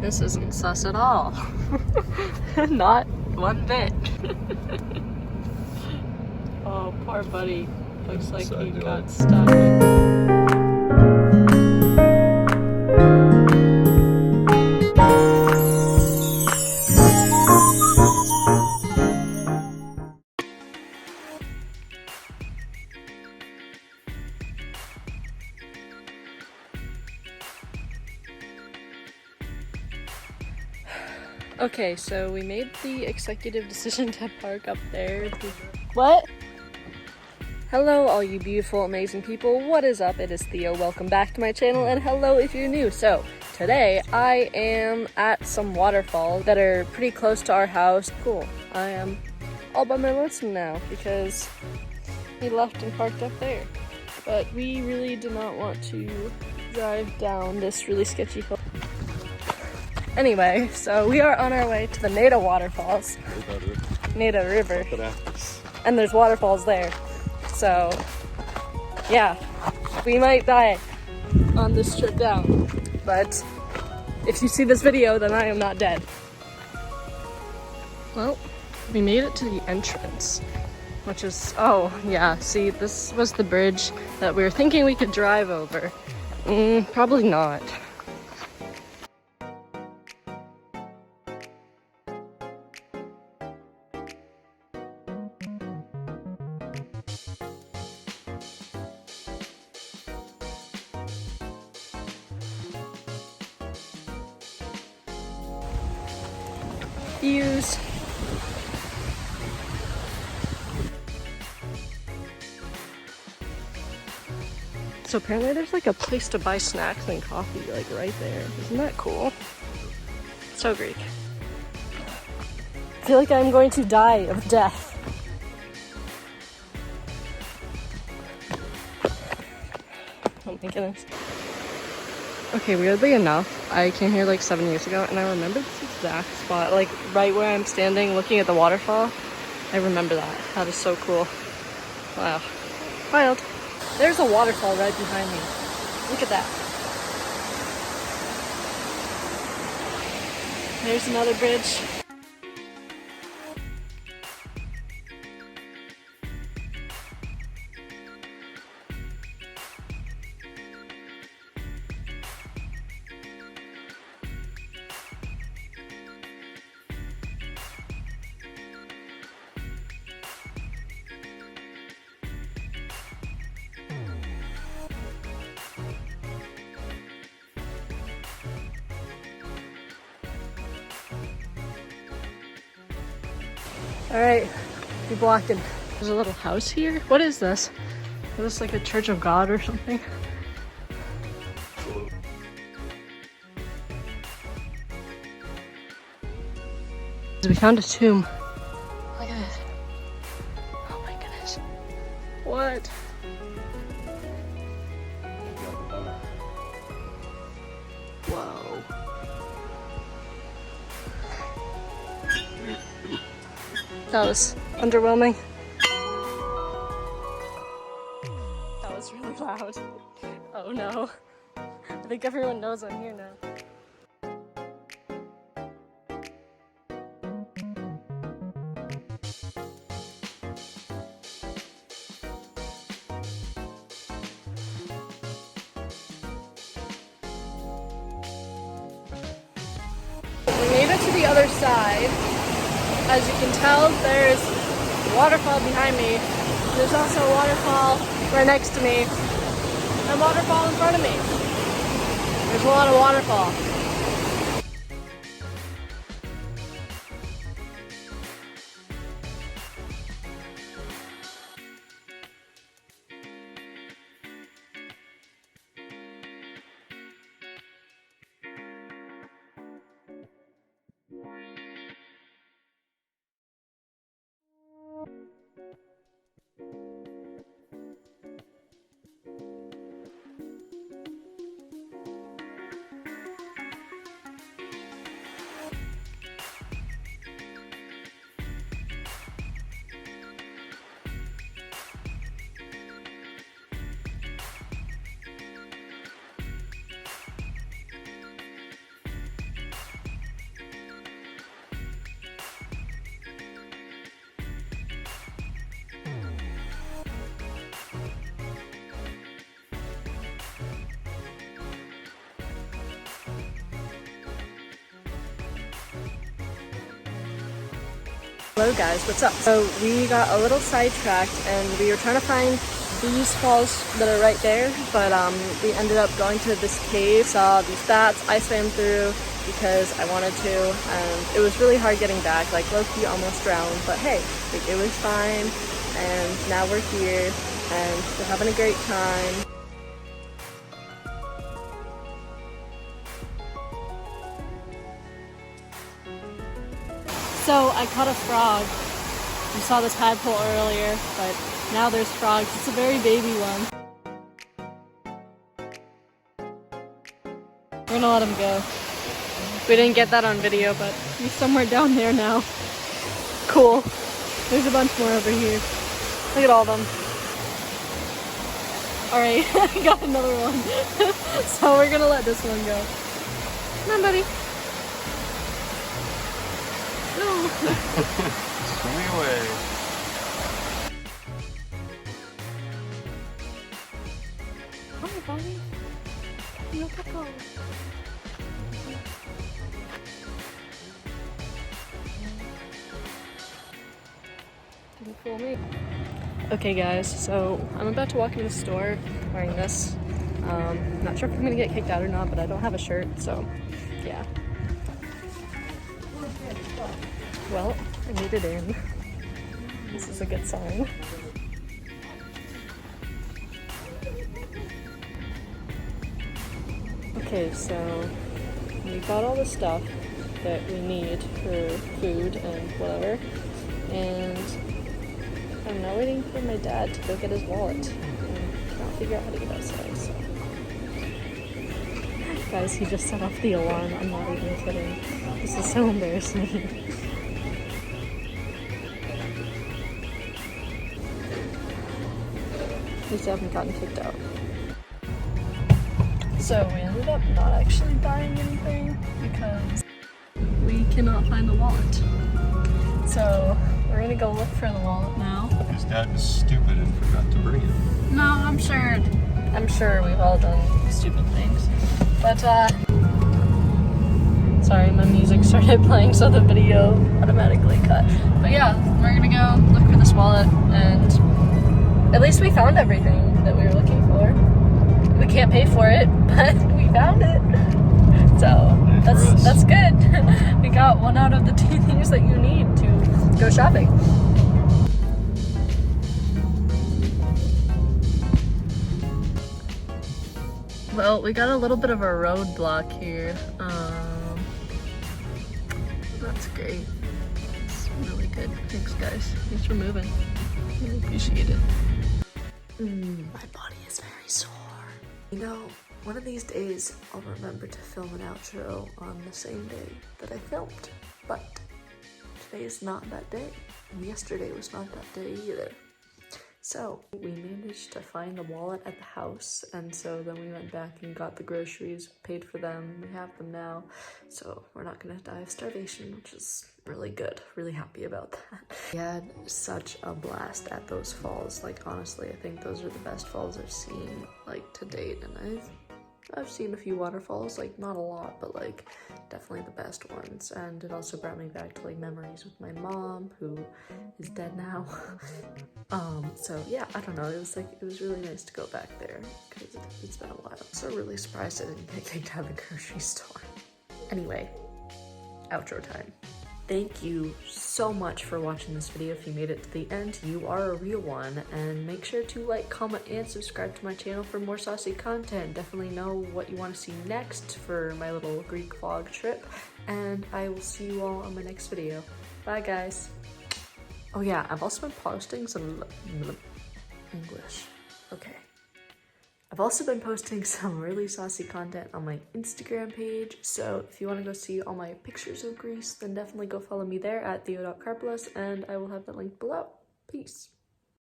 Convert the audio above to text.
This isn't sus at all. Not one bit. Oh, poor buddy. Looks like he got stuck. Okay, so we made the executive decision to park up there. What? Hello all you beautiful, amazing people. What is up? It is Theo. Welcome back to my channel, and hello if you're new. So, today I am at some waterfalls that are pretty close to our house. Cool. I am all by my lonesome now because he left and parked up there. But we really did not want to drive down this really sketchy hill. Anyway, so we are on our way to the Neda Waterfalls. Neda River. And there's waterfalls there. So, yeah, we might die on this trip down. But if you see this video, then I am not dead. Well, we made it to the entrance, which is, oh yeah, see, this was the bridge that we were thinking we could drive over. Probably not. Views. So apparently there's like a place to buy snacks and coffee like right there. Isn't that cool? So Greek. I feel like I'm going to die of death. Oh my goodness. Okay, weirdly enough, I came here like 7 years ago and I remember this exact spot, like right where I'm standing looking at the waterfall. I remember that. That is so cool. Wow. Wild. There's a waterfall right behind me. Look at that. There's another bridge. All right, keep walking. There's a little house here. What is this? Is this like a Church of God or something? We found a tomb. Look at it. Oh my goodness. What? Whoa. That was underwhelming. That was really loud. Oh no. I think everyone knows I'm here now. We made it to the other side. As you can tell, there's a waterfall behind me. There's also a waterfall right next to me. And a waterfall in front of me. There's a lot of waterfall. Hello guys, what's up? So we got a little sidetracked and we were trying to find these falls that are right there, but we ended up going to this cave, saw these bats. I swam through because I wanted to, and it was really hard getting back, like low-key almost drowned, but hey, like, it was fine, and now we're here and we're having a great time. So I caught a frog. You saw this tadpole earlier, but now there's frogs. It's a very baby one. We're gonna let him go. We didn't get that on video, but he's somewhere down there now. Cool. There's a bunch more over here. Look at all of them. Alright, I got another one. So we're gonna let this one go. Come on, buddy. No. Swim away. Hi, buddy. Look at go. Didn't fool me. Okay, guys. So I'm about to walk into the store wearing this. Not sure if I'm gonna get kicked out or not, but I don't have a shirt, so yeah. Well, I made it in. This is a good sign. Okay, so we got all the stuff that we need for food and whatever, and I'm now waiting for my dad to go get his wallet. I cannot figure out how to get outside, so. Guys, he just set off the alarm. I'm not even kidding. This is so embarrassing. At least I haven't gotten kicked out. So we ended up not actually buying anything because we cannot find the wallet. So we're gonna go look for the wallet now. His dad was stupid and forgot to bring it. No, I'm sure we've all done stupid things. But sorry, my music started playing, so the video automatically cut. But yeah, we're gonna go look for this wallet, and at least we found everything that we were looking for. We can't pay for it, but we found it. So that's good. We got one out of the 2 things that you need to go shopping. Well, we got a little bit of a roadblock here. That's great. It's really good. Thanks, guys. Thanks for moving. Really appreciate it. My body is very sore. You know, one of these days I'll remember to film an outro on the same day that I filmed, but today is not that day, and yesterday was not that day either. So we managed to find the wallet at the house, and so then we went back and got the groceries, paid for them, we have them now, so we're not gonna die of starvation, which is really good. Really happy about that. We had such a blast at those falls. Like, honestly, I think those are the best falls I've seen, like, to date, and I've seen a few waterfalls, like, not a lot, but like definitely the best ones. And it also brought me back to like memories with my mom, who is dead now. So yeah, I don't know, it was really nice to go back there because it's been a while. So really surprised I didn't get kicked out of the grocery store. Anyway, outro time. Thank you so much for watching this video. If you made it to the end, you are a real one. And make sure to like, comment, and subscribe to my channel for more saucy content. Definitely know what you want to see next for my little Greek vlog trip. And I will see you all on my next video. Bye, guys. Oh yeah, I've also been posting some English. Okay. I've also been posting some really saucy content on my Instagram page, so if you want to go see all my pictures of Greece, then definitely go follow me there at theo.carpoulos, and I will have that link below. Peace.